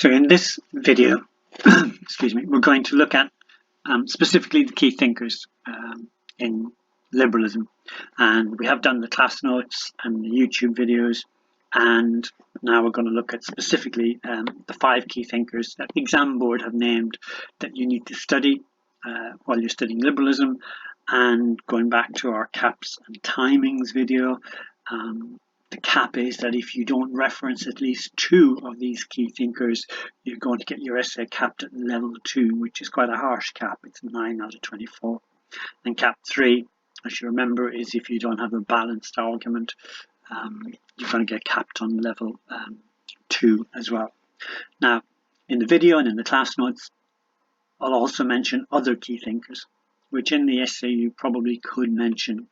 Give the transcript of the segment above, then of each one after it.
So in this video, excuse me, we're going to look at specifically the key thinkers in liberalism, and we have done the class notes and the YouTube videos, and now we're going to look at specifically the 5 key thinkers that the exam board have named that you need to study while you're studying liberalism. And going back to our caps and timings video, the cap is that if you don't reference at least 2 of these key thinkers, you're going to get your essay capped at level 2, which is quite a harsh cap. It's 9 out of 24. And cap 3, as you remember, is if you don't have a balanced argument, you're going to get capped on level 2 as well. Now, in the video and in the class notes, I'll also mention other key thinkers, which in the essay you probably could mention.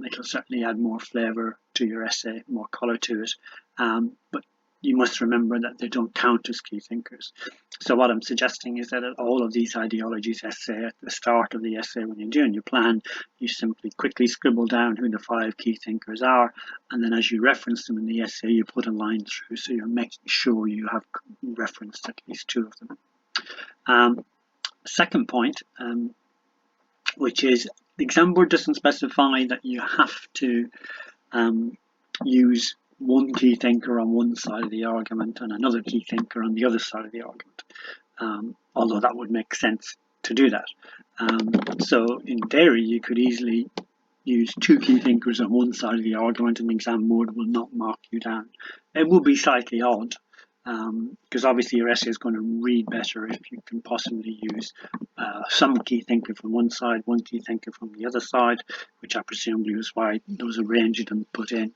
It'll certainly add more flavour to your essay, more colour to it, but you must remember that they don't count as key thinkers. So what I'm suggesting is that at all of these ideologies essay, at the start of the essay when you're doing your plan, you simply quickly scribble down who the 5 key thinkers are, and then as you reference them in the essay you put a line through, so you're making sure you have referenced at least 2 of them. Second point, which is the exam board doesn't specify that you have to use one key thinker on one side of the argument and another key thinker on the other side of the argument, although that would make sense to do that. So in theory you could easily use 2 key thinkers on one side of the argument and the exam board will not mark you down. It will be slightly odd, because obviously your essay is going to read better if you can possibly use some key thinker from one side, one key thinker from the other side, which I presumably was why there was a range of them put in.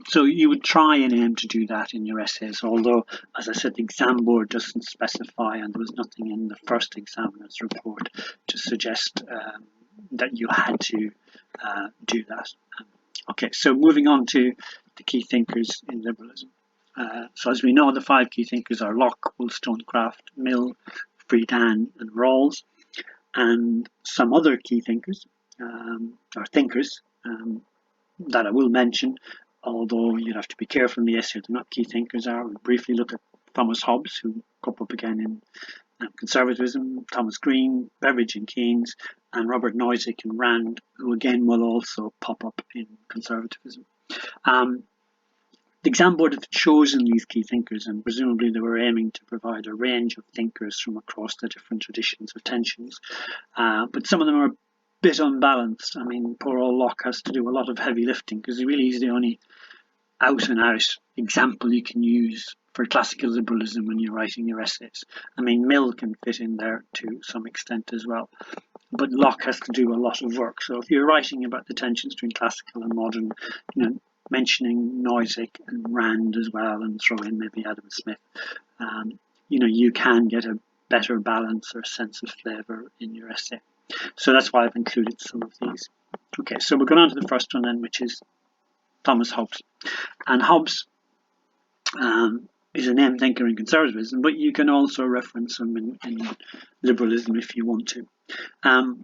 So you would try and aim to do that in your essays, although, as I said, the exam board doesn't specify, and there was nothing in the first examiner's report to suggest that you had to do that. Okay, so moving on to the key thinkers in liberalism. So as we know, the 5 key thinkers are Locke, Wollstonecraft, Mill, Friedan and Rawls, and some other key thinkers, or thinkers, that I will mention, although you'd have to be careful in the essay they're not key thinkers are. We'll briefly look at Thomas Hobbes, who come up again in conservatism, Thomas Green, Beveridge and Keynes, and Robert Nozick and Rand, who again will also pop up in conservatism. The exam board have chosen these key thinkers, and presumably they were aiming to provide a range of thinkers from across the different traditions or tensions. But some of them are a bit unbalanced. I mean, poor old Locke has to do a lot of heavy lifting because he really is the only out-and-out example you can use for classical liberalism when you're writing your essays. I mean, Mill can fit in there to some extent as well, but Locke has to do a lot of work. So if you're writing about the tensions between classical and modern, mentioning Nozick and Rand as well, and throw in maybe Adam Smith, you can get a better balance or sense of flavour in your essay. So that's why I've included some of these. Okay, so we're going on to the first one then, which is Thomas Hobbes. And Hobbes is a named thinker in conservatism, but you can also reference him in liberalism if you want to.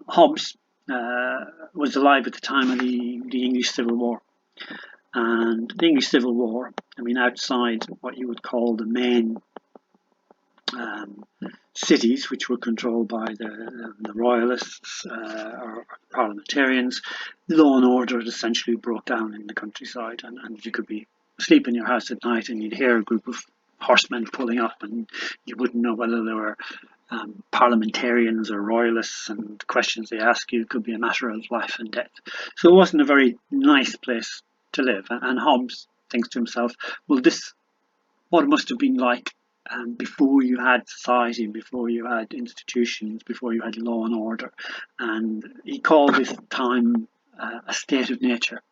Hobbes was alive at the time of the English Civil War. And the English Civil War, I mean, outside what you would call the main cities, which were controlled by the royalists or parliamentarians, law and order essentially broke down in the countryside, and you could be asleep in your house at night and you'd hear a group of horsemen pulling up and you wouldn't know whether they were parliamentarians or royalists, and the questions they ask you could be a matter of life and death. So it wasn't a very nice place to live, and Hobbes thinks to himself, well, what it must have been like before you had society, before you had institutions, before you had law and order. And he called this time a state of nature,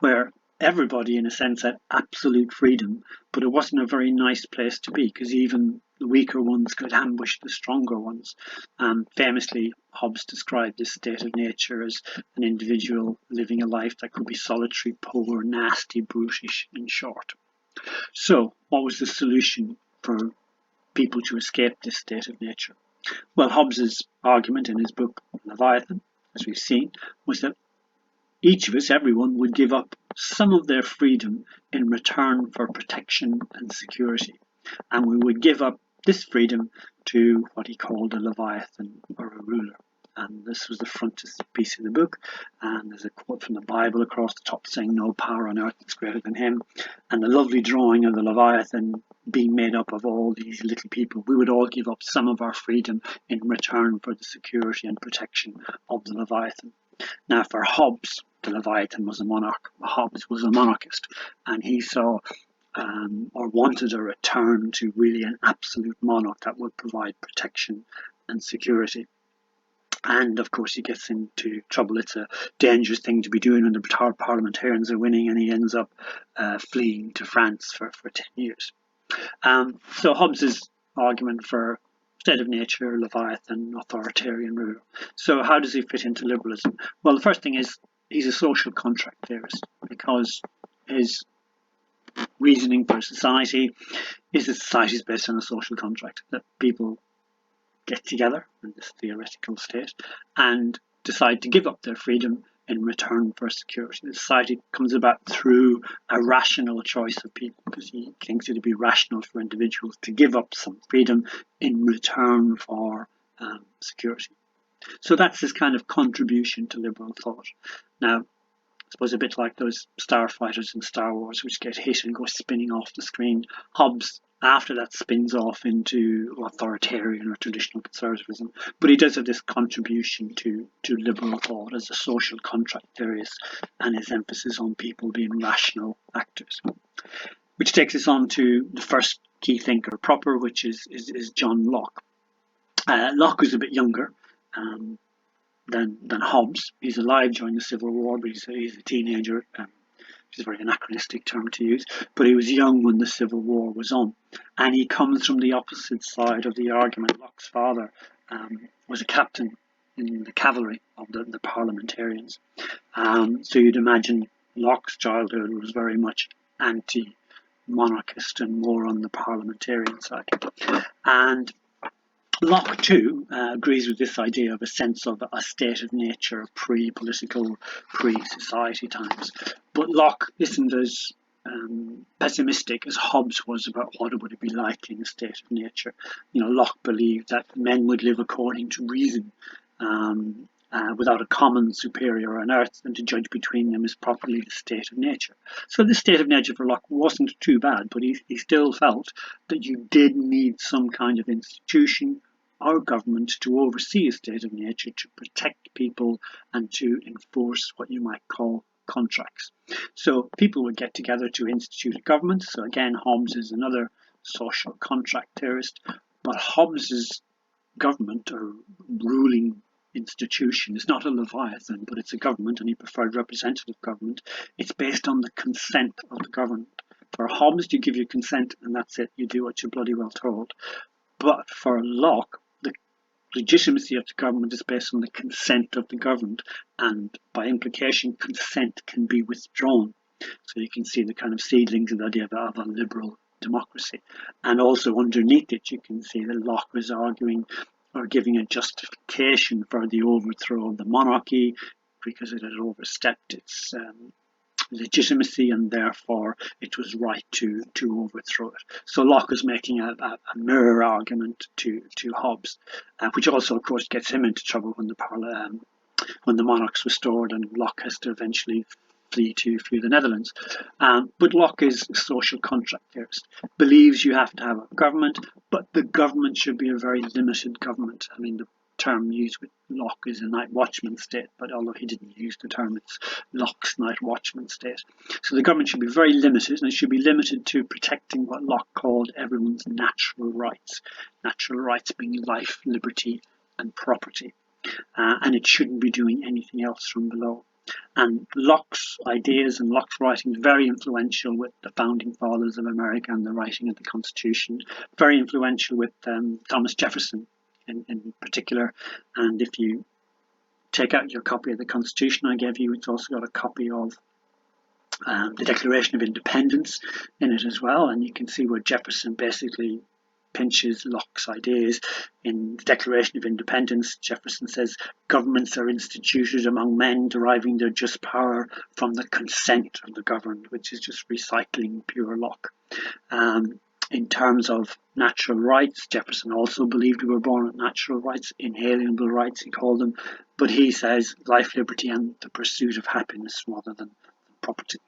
where everybody in a sense had absolute freedom, but it wasn't a very nice place to be because even the weaker ones could ambush the stronger ones. Famously, Hobbes described this state of nature as an individual living a life that could be solitary, poor, nasty, brutish, in short. So, what was the solution for people to escape this state of nature? Well, Hobbes's argument in his book Leviathan, as we've seen, was that each of us, everyone, would give up some of their freedom in return for protection and security. and we would give up this freedom to what he called a Leviathan or a ruler. And this was the frontispiece of the book, and there's a quote from the Bible across the top saying, "No power on earth is greater than him," and the lovely drawing of the Leviathan being made up of all these little people. We would all give up some of our freedom in return for the security and protection of the Leviathan. Now, for Hobbes, the Leviathan was a monarch. Hobbes was a monarchist, and he saw or wanted a return to really an absolute monarch that would provide protection and security. And of course, he gets into trouble. It's a dangerous thing to be doing when the parliamentarians are winning, and he ends up fleeing to France for 10 years. So Hobbes's argument for state of nature, Leviathan, authoritarian rule. So how does he fit into liberalism? Well, the first thing is he's a social contract theorist, because his reasoning for society is that society is based on a social contract, that people get together in this theoretical state and decide to give up their freedom in return for security. The society comes about through a rational choice of people, because he thinks it would be rational for individuals to give up some freedom in return for security. So that's his kind of contribution to liberal thought. Now, I suppose a bit like those starfighters in Star Wars, which get hit and go spinning off the screen. Hobbes, after that, spins off into authoritarian or traditional conservatism, but he does have this contribution to liberal thought as a social contract theorist, and his emphasis on people being rational actors. Which takes us on to the first key thinker proper, which is John Locke. Locke was a bit younger than Hobbes. He's alive during the Civil War, but he's a teenager. Which is a very anachronistic term to use, but he was young when the Civil War was on, and he comes from the opposite side of the argument. Locke's father was a captain in the cavalry of the parliamentarians, so you'd imagine Locke's childhood was very much anti-monarchist and more on the parliamentarian side. And Locke too agrees with this idea of a sense of a state of nature, pre-political, pre-society times. But Locke isn't as pessimistic as Hobbes was about what it would be like in a state of nature. Locke believed that men would live according to reason, without a common superior on earth, and to judge between them is properly the state of nature. So the state of nature for Locke wasn't too bad, but he still felt that you did need some kind of institution or government to oversee a state of nature, to protect people and to enforce what you might call contracts. So people would get together to institute a government. So again, Hobbes is another social contract theorist, but Hobbes's government or ruling institution is not a Leviathan, but it's a government, and he preferred representative government. It's based on the consent of the governed. For Hobbes, you give your consent and that's it. You do what you're bloody well told. But for Locke, the legitimacy of the government is based on the consent of the governed, and by implication, consent can be withdrawn. So you can see the kind of seedlings of the idea of a liberal democracy. And also underneath it, you can see that Locke was arguing or giving a justification for the overthrow of the monarchy, because it had overstepped its legitimacy, and therefore it was right to overthrow it. So Locke was making a mirror argument to Hobbes, which also, of course, gets him into trouble when the monarch's restored and Locke has to eventually flee to the Netherlands. But Locke is a social contract theorist, believes you have to have a government, but the government should be a very limited government. I mean, the term used with Locke is a night watchman state, but although he didn't use the term, it's Locke's night watchman state. So the government should be very limited, and it should be limited to protecting what Locke called everyone's natural rights. Natural rights being life, liberty, and property. And it shouldn't be doing anything else from below. And Locke's ideas and Locke's writing is very influential with the founding fathers of America and the writing of the Constitution. Very influential with Thomas Jefferson in particular. And if you take out your copy of the Constitution I gave you, it's also got a copy of the Declaration of Independence in it as well. And you can see where Jefferson basically pinches Locke's ideas. In the Declaration of Independence, Jefferson says, governments are instituted among men deriving their just power from the consent of the governed, which is just recycling pure Locke. in terms of natural rights. Jefferson also believed we were born with natural rights, inalienable rights he called them, but he says life, liberty and the pursuit of happiness rather than property.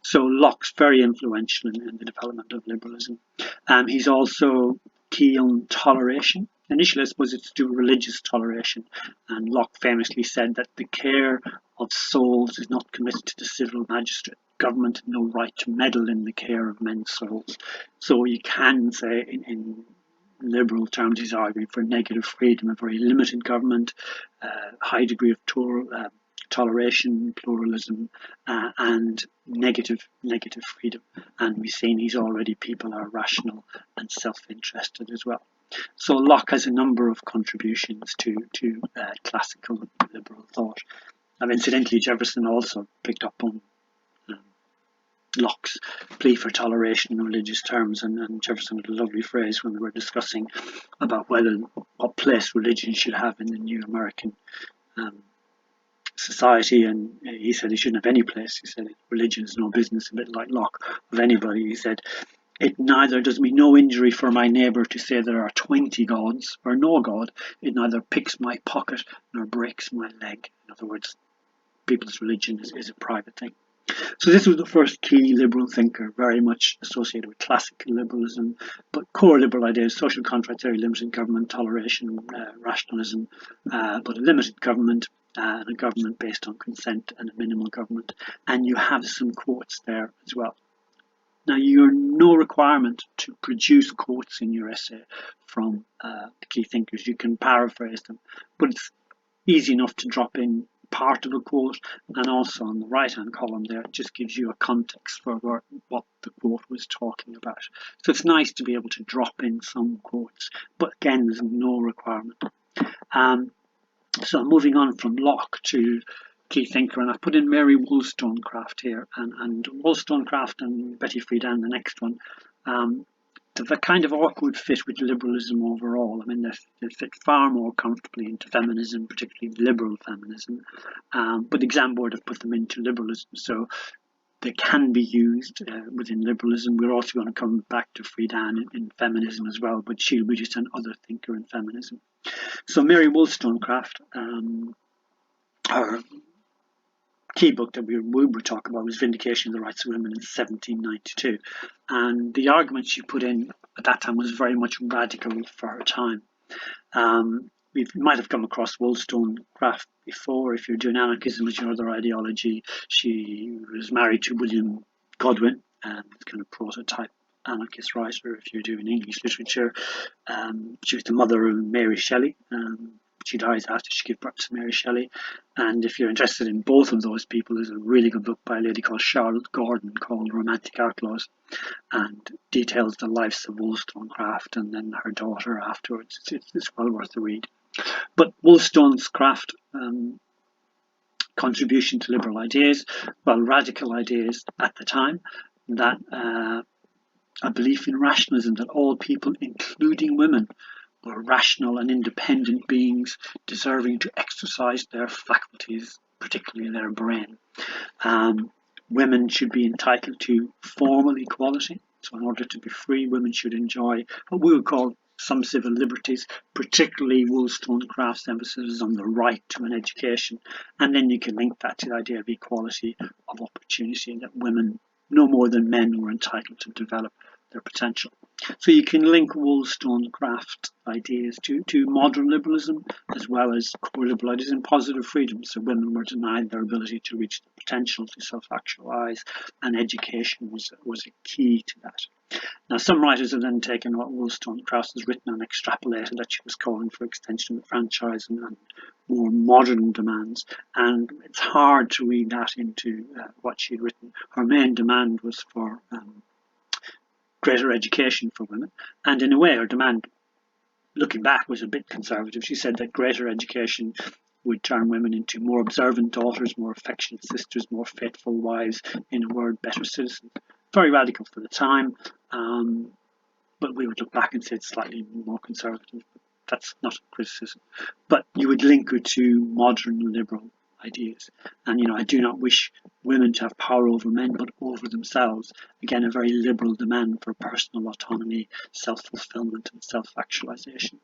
So Locke's very influential in the development of liberalism. He's also key on toleration. Initially, I suppose it's to do with religious toleration, and Locke famously said that the care of souls is not committed to the civil magistrate. Government has no right to meddle in the care of men's souls. So you can say, in liberal terms, he's arguing for negative freedom, a very limited government, high degree of toleration, pluralism, and negative freedom. And we've seen people are rational and self-interested as well. So Locke has a number of contributions to classical liberal thought. And incidentally, Jefferson also picked up on Locke's plea for toleration in religious terms, and Jefferson had a lovely phrase when they were discussing about what place religion should have in the new American society, and he said it shouldn't have any place. He said religion is no business, a bit like Locke, of anybody. He said it neither does me no injury for my neighbour to say there are 20 gods or no God. It neither picks my pocket nor breaks my leg. In other words, people's religion is a private thing. So this was the first key liberal thinker, very much associated with classical liberalism, but core liberal ideas: social contract theory, limited government, toleration, rationalism, but a limited government, and a government based on consent, and a minimal government. And you have some quotes there as well. Now, you're no requirement to produce quotes in your essay from the key thinkers. You can paraphrase them, but it's easy enough to drop in part of a quote, and also on the right-hand column there, it just gives you a context for what the quote was talking about. So it's nice to be able to drop in some quotes, but again, there's no requirement. So moving on from Locke to key thinker, and I've put in Mary Wollstonecraft here, and Wollstonecraft and Betty Friedan, the next one, the kind of awkward fit with liberalism overall. I mean, they fit far more comfortably into feminism, particularly liberal feminism, but the exam board have put them into liberalism, so they can be used within liberalism. We're also going to come back to Friedan in feminism as well, but she'll be just another thinker in feminism. So Mary Wollstonecraft, her key book that we were talking about was Vindication of the Rights of Women in 1792, and the argument she put in at that time was very much radical for her time. We might have come across Wollstonecraft before. If you're doing anarchism as your other ideology, she was married to William Godwin, and kind of prototype anarchist writer. If you're doing English literature, she was the mother of Mary Shelley. She dies after she gave birth to Mary Shelley. And if you're interested in both of those people, there's a really good book by a lady called Charlotte Gordon called Romantic Outlaws, and details the lives of Wollstonecraft and then her daughter afterwards. It's well worth a read. But Wollstonecraft contribution to liberal ideas, well, radical ideas at the time, that a belief in rationalism, that all people, including women, were rational and independent beings deserving to exercise their faculties, particularly their brain. Women should be entitled to formal equality. So in order to be free, women should enjoy what we would call some civil liberties, particularly Wollstonecraft's emphasis on the right to an education. And then you can link that to the idea of equality of opportunity, that women, no more than men, were entitled to develop their potential. So you can link Wollstonecraft ideas to modern liberalism, as well as core liberal ideas in positive freedom. So women were denied their ability to reach the potential to self-actualize, and education was a key to that. Now, some writers have then taken what Wollstonecraft has written and extrapolated that she was calling for extension of the franchise and more modern demands. And it's hard to read that into what she'd written. Her main demand was for greater education for women, and in a way her demand, looking back, was a bit conservative. She said that greater education would turn women into more observant daughters, more affectionate sisters, more faithful wives, in a word, better citizens. Very radical for the time, but we would look back and say it's slightly more conservative. That's not a criticism, but you would link it to modern liberal ideas. And, I do not wish women to have power over men, but over themselves. Again, a very liberal demand for personal autonomy, self-fulfillment and self-actualization.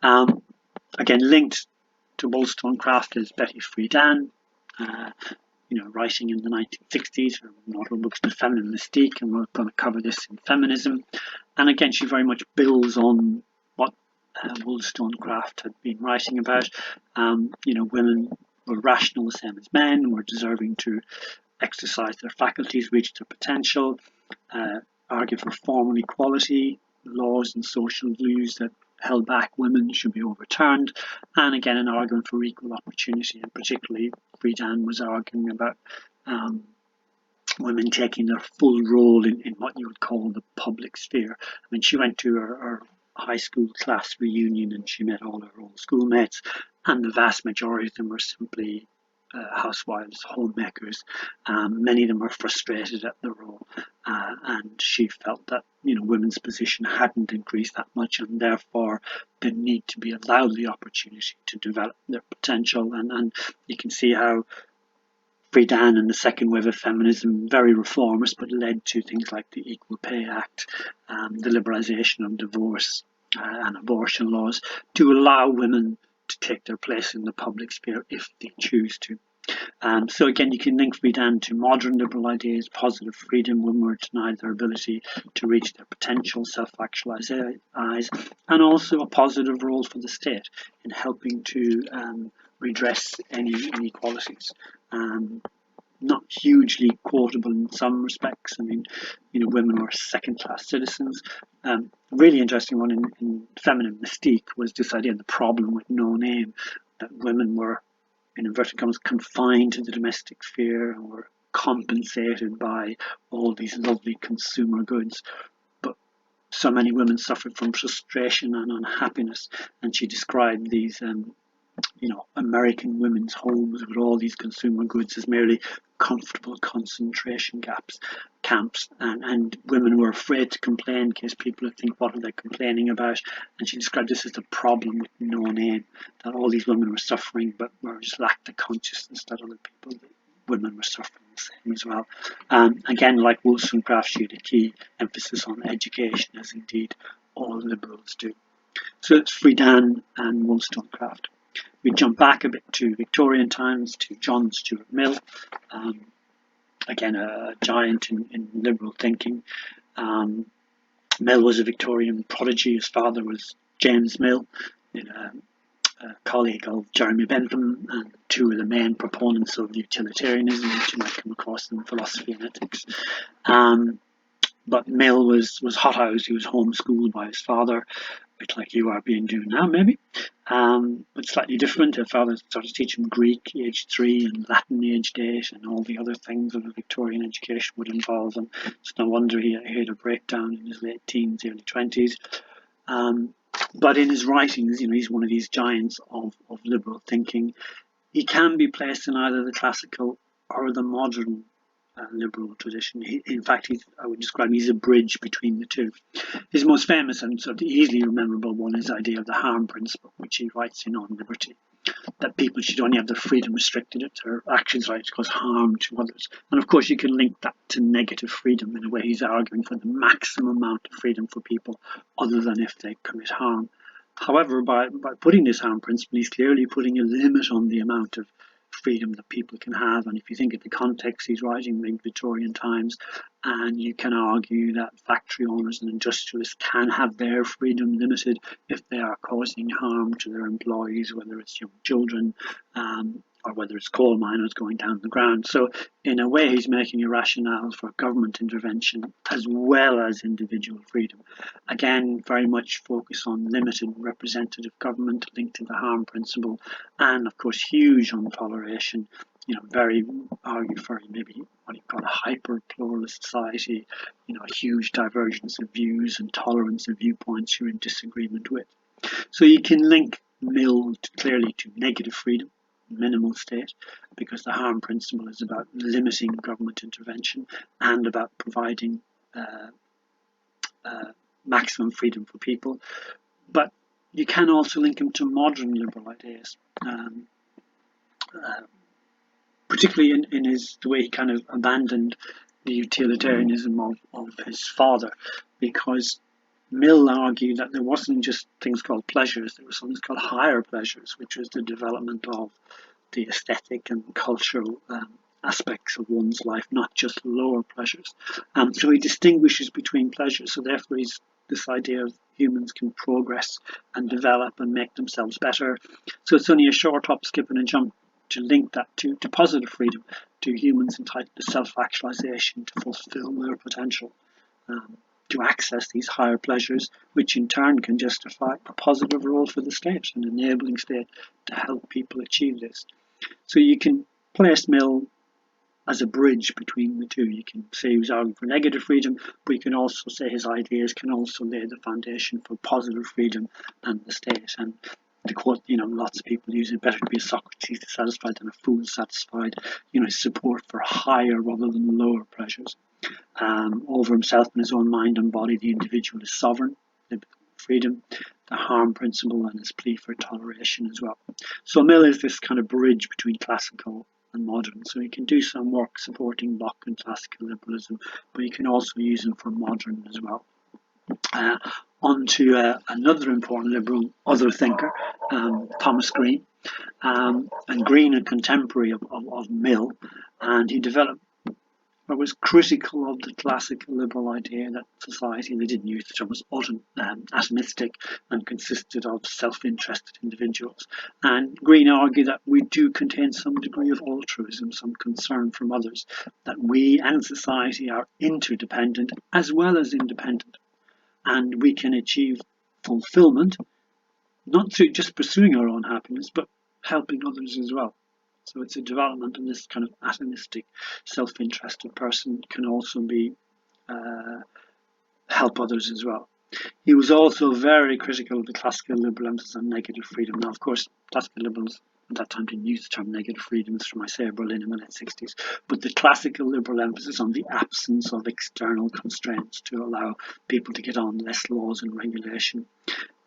Again, linked to Wollstonecraft is Betty Friedan, writing in the 1960s, her notable books, The Feminine Mystique, and we're going to cover this in Feminism. And again, she very much builds on what Wollstonecraft had been writing about. Women were rational the same as men, were deserving to exercise their faculties, reach their potential, argue for formal equality, laws and social views that held back women should be overturned, and again an argument for equal opportunity, and particularly Friedan was arguing about women taking their full role in what you would call the public sphere. I mean, she went to her high school class reunion and she met all her old schoolmates, and the vast majority of them were simply housewives, homemakers. Many of them were frustrated at the role, and she felt that women's position hadn't increased that much, and therefore they need to be allowed the opportunity to develop their potential. And you can see how Friedan and the second wave of feminism, very reformist, but led to things like the Equal Pay Act, the liberalisation of divorce and abortion laws, to allow women to take their place in the public sphere if they choose to. So again, you can link Friedan to modern liberal ideas, positive freedom, women were denied their ability to reach their potential, self-actualize, and also a positive role for the state in helping to redress any inequalities. Not hugely quotable in some respects. I mean, women were second-class citizens. Really interesting one in Feminine Mystique was this idea of the problem with no name, that women were, in inverted commas, confined to the domestic sphere and were compensated by all these lovely consumer goods. But so many women suffered from frustration and unhappiness, and she described these American women's homes with all these consumer goods as merely comfortable concentration camps, and women were afraid to complain in case people would think, what are they complaining about? And she described this as the problem with no name, that all these women were suffering but just lacked the consciousness that other people, women were suffering the same as well. Again, like Wollstonecraft, she had a key emphasis on education, as indeed all liberals do. So it's Friedan and Wollstonecraft. We jump back a bit to Victorian times, to John Stuart Mill, again a giant in liberal thinking. Mill was a Victorian prodigy. His father was James Mill, a colleague of Jeremy Bentham, and two of the main proponents of utilitarianism, which you might come across in philosophy and ethics. But Mill was hothoused. He was homeschooled by his father, a bit like you are being doing now, maybe. But slightly different. Her father started to teach him Greek aged 3 and Latin aged 8 and all the other things that a Victorian education would involve. And it's no wonder he had a breakdown in his late teens, early 20s. But in his writings, he's one of these giants of liberal thinking. He can be placed in either the classical or the modern liberal tradition. In fact, I would describe he's a bridge between the two. His most famous and sort of easily rememberable one is the idea of the harm principle, which he writes in On Liberty, that people should only have their freedom restricted if their actions right cause harm to others. And of course, you can link that to negative freedom. In a way, he's arguing for the maximum amount of freedom for people other than if they commit harm. However, by putting this harm principle, he's clearly putting a limit on the amount of freedom that people can have. And if you think of the context, he's writing mid Victorian times, and you can argue that factory owners and industrialists can have their freedom limited if they are causing harm to their employees, whether it's young children or whether it's coal miners going down the ground. So in a way, he's making a rationale for government intervention as well as individual freedom. Again, very much focus on limited representative government linked to the harm principle, and of course huge on toleration. Very argue for maybe what you call a hyper-pluralist society, a huge divergence of views and tolerance of viewpoints you're in disagreement with. So you can link Mill clearly to negative freedom, minimal state, because the harm principle is about limiting government intervention and about providing maximum freedom for people. But you can also link them to modern liberal ideas. particularly in the way he kind of abandoned the utilitarianism of his father, because Mill argued that there wasn't just things called pleasures, there were something called higher pleasures, which was the development of the aesthetic and cultural aspects of one's life, not just lower pleasures. So he distinguishes between pleasures. So therefore, he's this idea of humans can progress and develop and make themselves better. So it's only a short hop, skip, and a jump to link that to positive freedom, to humans entitled to self-actualization, to fulfill their potential, to access these higher pleasures, which in turn can justify a positive role for the state, an enabling state to help people achieve this. So you can place Mill as a bridge between the two. You can say he was arguing for negative freedom, but you can also say his ideas can also lay the foundation for positive freedom and the state. And the quote, lots of people use it, better to be a Socrates dissatisfied than a fool satisfied, support for higher rather than lower pleasures. Over himself and his own mind and body, the individual is sovereign, freedom, the harm principle, and his plea for toleration as well. So Mill is this kind of bridge between classical and modern. So he can do some work supporting Locke and classical liberalism, but you can also use him for modern as well. On to another important liberal other thinker, Thomas Green. And Green, a contemporary of Mill, and he developed what was critical of the classical liberal idea that society, they didn't use the term, was atomistic and consisted of self-interested individuals. And Green argued that we do contain some degree of altruism, some concern from others, that we and society are interdependent as well as independent. And we can achieve fulfillment, not through just pursuing our own happiness, but helping others as well. So it's a development, and this kind of atomistic, self-interested person can also be help others as well. He was also very critical of the classical liberal emphasis on negative freedom. Now, of course, classical liberals at that time didn't use the term negative freedom. It's from Isaiah Berlin in the late 60s. But the classical liberal emphasis on the absence of external constraints to allow people to get on, less laws and regulation.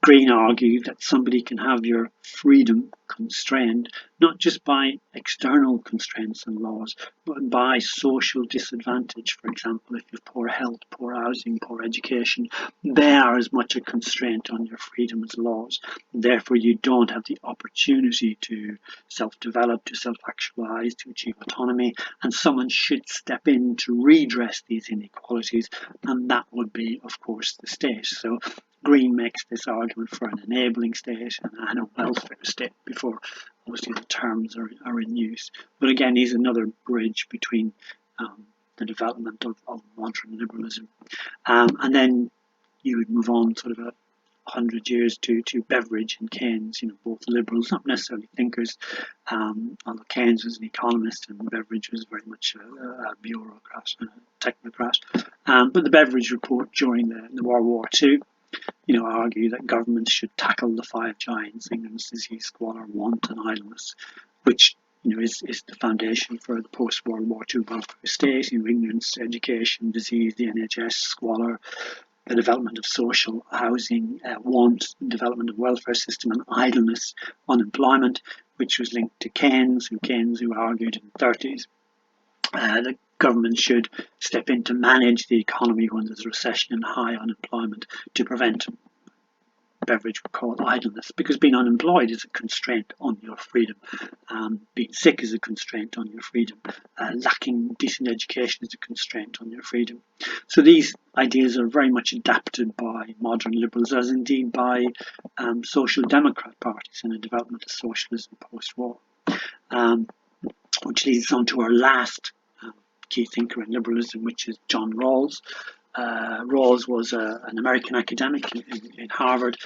Green argued that somebody can have your freedom constrained not just by external constraints and laws, but by social disadvantage. For example, if you have poor health, poor housing, poor education, they are as much a constraint on your freedom as laws. Therefore, you don't have the opportunity to self-develop, to self-actualize, to achieve autonomy, and someone should step in to redress these inequalities, and that would be, of course, the state. So Green makes this argument for an enabling state and a welfare state before obviously the terms are in use. But again, he's another bridge between the development of modern liberalism. And then you would move on sort of 100 years to Beveridge and Keynes, both liberals, not necessarily thinkers, although Keynes was an economist and Beveridge was very much a bureaucrat, a technocrat. But the Beveridge report during the World War II, argue that governments should tackle the five giants: ignorance, disease, squalor, want, and idleness, which is the foundation for the post-World War II welfare state. Ignorance, education, disease, the NHS, squalor, the development of social housing, want, development of welfare system, and idleness, unemployment, which was linked to Keynes, who argued in the 30s that government should step in to manage the economy when there's a recession and high unemployment to prevent, Beveridge would call it, idleness, because being unemployed is a constraint on your freedom. Being sick is a constraint on your freedom. Lacking decent education is a constraint on your freedom. So these ideas are very much adapted by modern liberals, as indeed by social democrat parties in the development of socialism post-war. Which leads on to our last key thinker in liberalism, which is John Rawls. Rawls was an American academic in Harvard,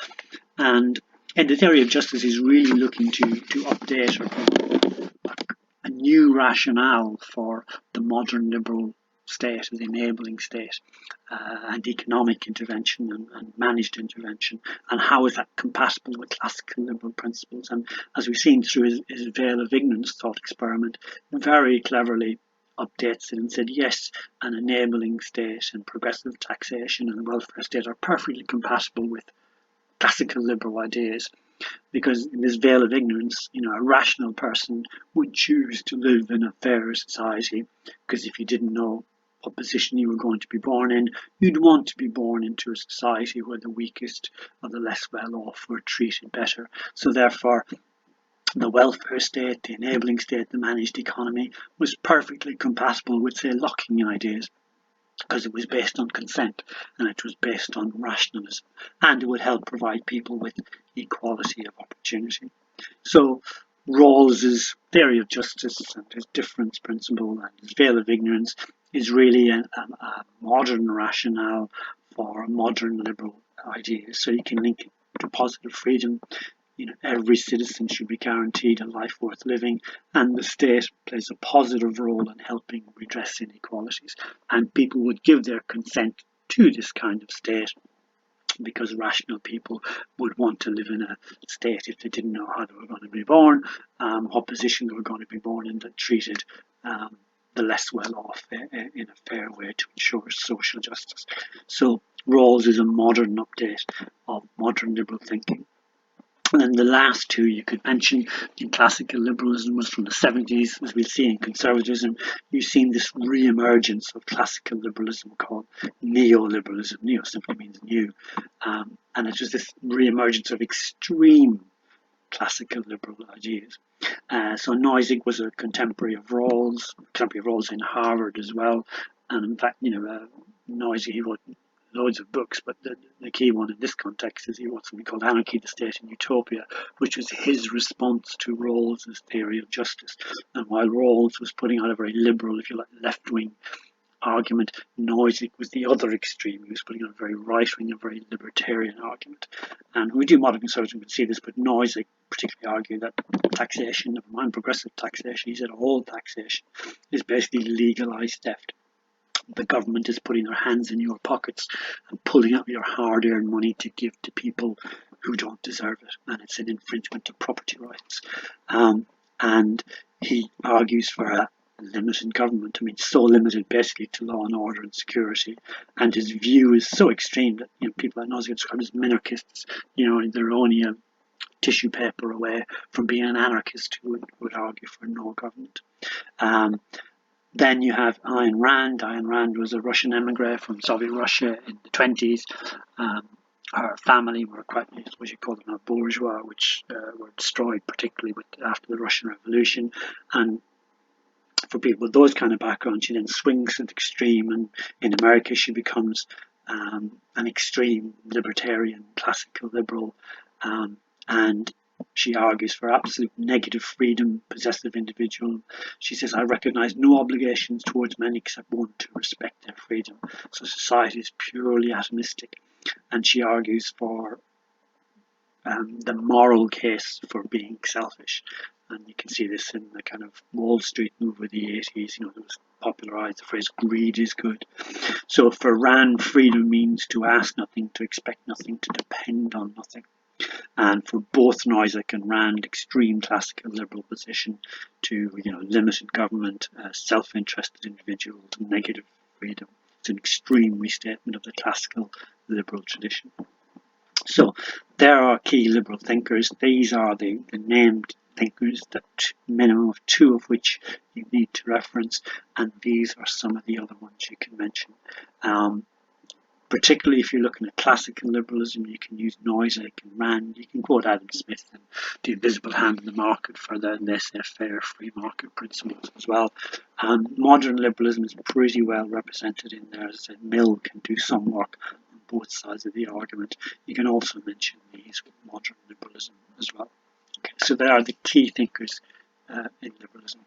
and in the theory of justice is really looking to update a new rationale for the modern liberal state, the enabling state, and economic intervention and managed intervention, and how is that compatible with classical liberal principles. And as we've seen through his veil of ignorance thought experiment, very cleverly updates it and said, yes, an enabling state and progressive taxation and welfare state are perfectly compatible with classical liberal ideas. because in this veil of ignorance, a rational person would choose to live in a fairer society, because if you didn't know what position you were going to be born in, you'd want to be born into a society where the weakest or the less well off were treated better. So therefore, the welfare state, the enabling state, the managed economy was perfectly compatible with, say, Lockean ideas, because it was based on consent and it was based on rationalism, and it would help provide people with equality of opportunity. So Rawls's theory of justice and his difference principle and his veil of ignorance is really a modern rationale for modern liberal ideas. So you can link it to positive freedom. Every citizen should be guaranteed a life worth living, and the state plays a positive role in helping redress inequalities. And people would give their consent to this kind of state because rational people would want to live in a state, if they didn't know how they were going to be born, what position they were going to be born in, that treated the less well off in a fair way to ensure social justice. So Rawls is a modern update of modern liberal thinking. And then the last two you could mention in classical liberalism was from the 70s. As we'll see in conservatism, you've seen this re-emergence of classical liberalism called neoliberalism. Neo simply means new. And it was this re-emergence of extreme classical liberal ideas. So Nozick was a contemporary of Rawls in Harvard as well. And in fact, Nozick, he wrote loads of books, but the key one in this context is he wrote something called Anarchy, the State and Utopia, which was his response to Rawls's theory of justice. And while Rawls was putting out a very liberal, if you like, left-wing argument, Nozick was the other extreme. He was putting out a very right-wing, a very libertarian argument. And we do modern conservatism can see this, but Nozick particularly argued that taxation, never mind progressive taxation, he said all taxation is basically legalised theft. The government is putting their hands in your pockets and pulling out your hard-earned money to give to people who don't deserve it, and it's an infringement of property rights. And he argues for a limited government. So limited basically to law and order and security. And his view is so extreme that people like Nozick described as minarchists. They're only a tissue paper away from being an anarchist who would argue for no government. Then you have Ayn Rand. Ayn Rand was a Russian emigre from Soviet Russia in the 20s. Her family were quite, what you call them, a bourgeois, which were destroyed particularly after the Russian Revolution. And for people with those kind of backgrounds, she then swings to the extreme, and in America she becomes an extreme libertarian, classical liberal, and she argues for absolute negative freedom, possessive individual. She says, I recognise no obligations towards men except one, to respect their freedom. So society is purely atomistic. And she argues for the moral case for being selfish. And you can see this in the kind of Wall Street move of the 80s, that was popularised the phrase greed is good. So for Rand, freedom means to ask nothing, to expect nothing, to depend on nothing. And for both Nozick and Rand, extreme classical liberal position to limited government, self-interested individuals, negative freedom. It's an extreme restatement of the classical liberal tradition. So there are key liberal thinkers. These are the named thinkers, that minimum of two of which you need to reference, and these are some of the other ones you can mention. Particularly if you're looking at classical liberalism, you can use Nozick and Rand. You can quote Adam Smith and the invisible hand in the market for the laissez-faire free market principles as well. Modern liberalism is pretty well represented in there. As I said, Mill can do some work on both sides of the argument. You can also mention these with modern liberalism as well. Okay, so they are the key thinkers in liberalism.